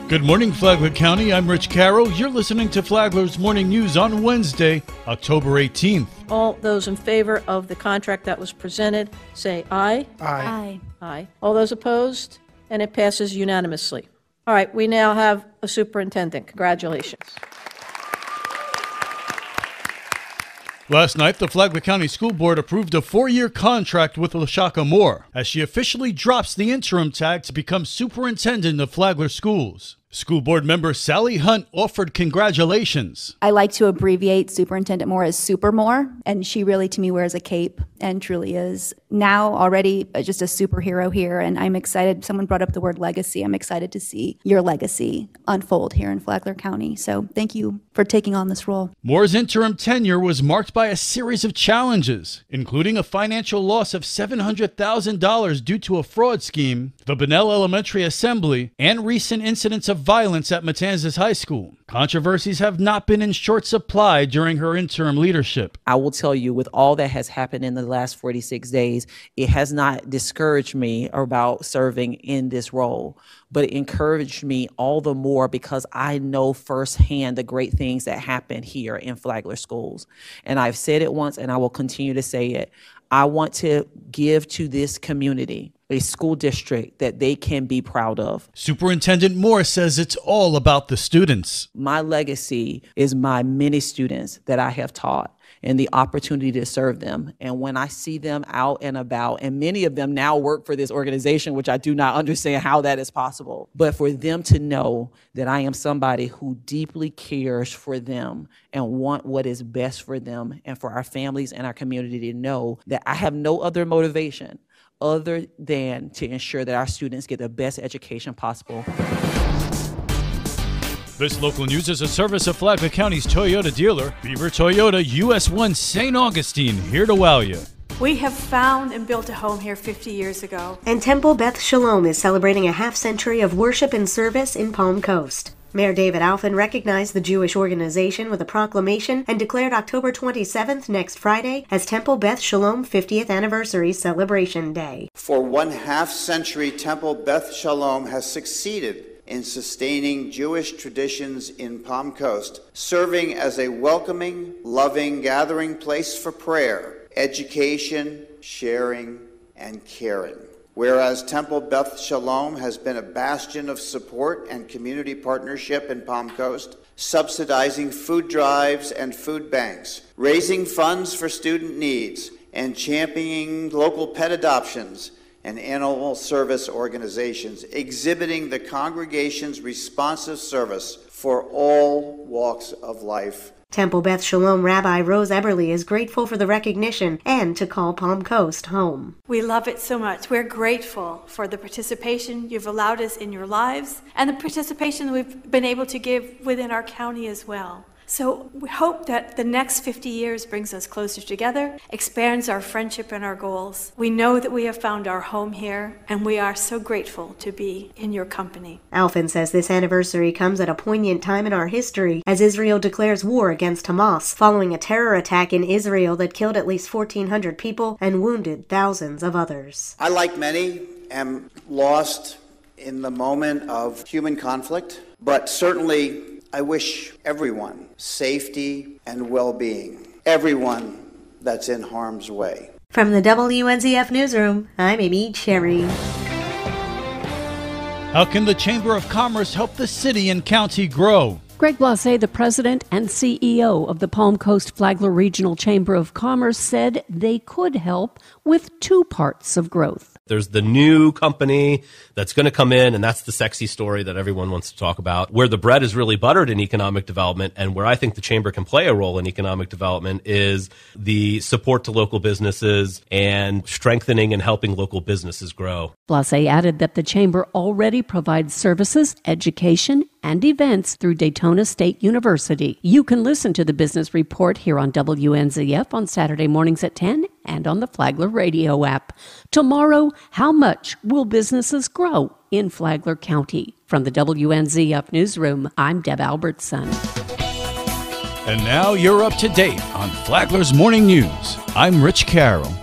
Good morning, Flagler County. I'm Rich Carroll. You're listening to Flagler's Morning News on Wednesday, October 18th. All those in favor of the contract that was presented, say aye. Aye. Aye. All those opposed? And it passes unanimously. All right, we now have a superintendent. Congratulations. Last night, the Flagler County School Board approved a 4-year contract with LaShaka Moore as she officially drops the interim tag to become superintendent of Flagler Schools. School Board member Sally Hunt offered congratulations. I like to abbreviate Superintendent Moore as Super Moore, and she really, to me, wears a cape and truly is now already just a superhero here, and I'm excited. Someone brought up the word legacy. I'm excited to see your legacy unfold here in Flagler County, so thank you for taking on this role. Moore's interim tenure was marked by a series of challenges, including a financial loss of $700,000 due to a fraud scheme, the Bunnell Elementary Assembly, and recent incidents of violence at Matanzas High School. Controversies have not been in short supply during her interim leadership. I will tell you, with all that has happened in the last 46 days, it has not discouraged me about serving in this role, but it encouraged me all the more because I know firsthand the great things that happen here in Flagler schools. And I've said it once and I will continue to say it. I want to give to this community a school district that they can be proud of. Superintendent Moore says it's all about the students. My legacy is my many students that I have taught and the opportunity to serve them. And when I see them out and about, and many of them now work for this organization, which I do not understand how that is possible, but for them to know that I am somebody who deeply cares for them and want what is best for them and for our families and our community to know that I have no other motivation other than to ensure that our students get the best education possible. This local news is a service of Flagler County's Toyota dealer, Beaver Toyota, US 1 St. Augustine, here to wow you. We have found and built a home here 50 years ago. And Temple Beth Shalom is celebrating a half-century of worship and service in Palm Coast. Mayor David Alfin recognized the Jewish organization with a proclamation and declared October 27th, next Friday, as Temple Beth Shalom 50th Anniversary Celebration Day. For 1/2 century, Temple Beth Shalom has succeeded in sustaining Jewish traditions in Palm Coast, serving as a welcoming, loving gathering place for prayer, education, sharing, and caring. Whereas Temple Beth Shalom has been a bastion of support and community partnership in Palm Coast, subsidizing food drives and food banks, raising funds for student needs, and championing local pet adoptions and animal service organizations, exhibiting the congregation's responsive service for all walks of life. Temple Beth Shalom Rabbi Rose Eberly is grateful for the recognition and to call Palm Coast home. We love it so much. We're grateful for the participation you've allowed us in your lives and the participation we've been able to give within our county as well. So we hope that the next 50 years brings us closer together, expands our friendship and our goals. We know that we have found our home here, and we are so grateful to be in your company. Alfin says this anniversary comes at a poignant time in our history as Israel declares war against Hamas, following a terror attack in Israel that killed at least 1,400 people and wounded thousands of others. I, like many, am lost in the moment of human conflict, but certainly I wish everyone safety and well-being, everyone that's in harm's way. From the WNZF Newsroom, I'm Amy Cherry. How can the Chamber of Commerce help the city and county grow? Greg Blasé, the president and CEO of the Palm Coast Flagler Regional Chamber of Commerce, said they could help with two parts of growth. There's the new company that's going to come in, and that's the sexy story that everyone wants to talk about, where the bread is really buttered in economic development, and where I think the chamber can play a role in economic development is the support to local businesses and strengthening and helping local businesses grow. Blasé added that the chamber already provides services, education, and events through Daytona State University. You can listen to the Business Report here on WNZF on Saturday mornings at 10 and on the Flagler radio app. Tomorrow, how much will businesses grow in Flagler County? From the WNZF Newsroom, I'm Deb Albertson. And now you're up to date on Flagler's Morning News. I'm Rich Carroll.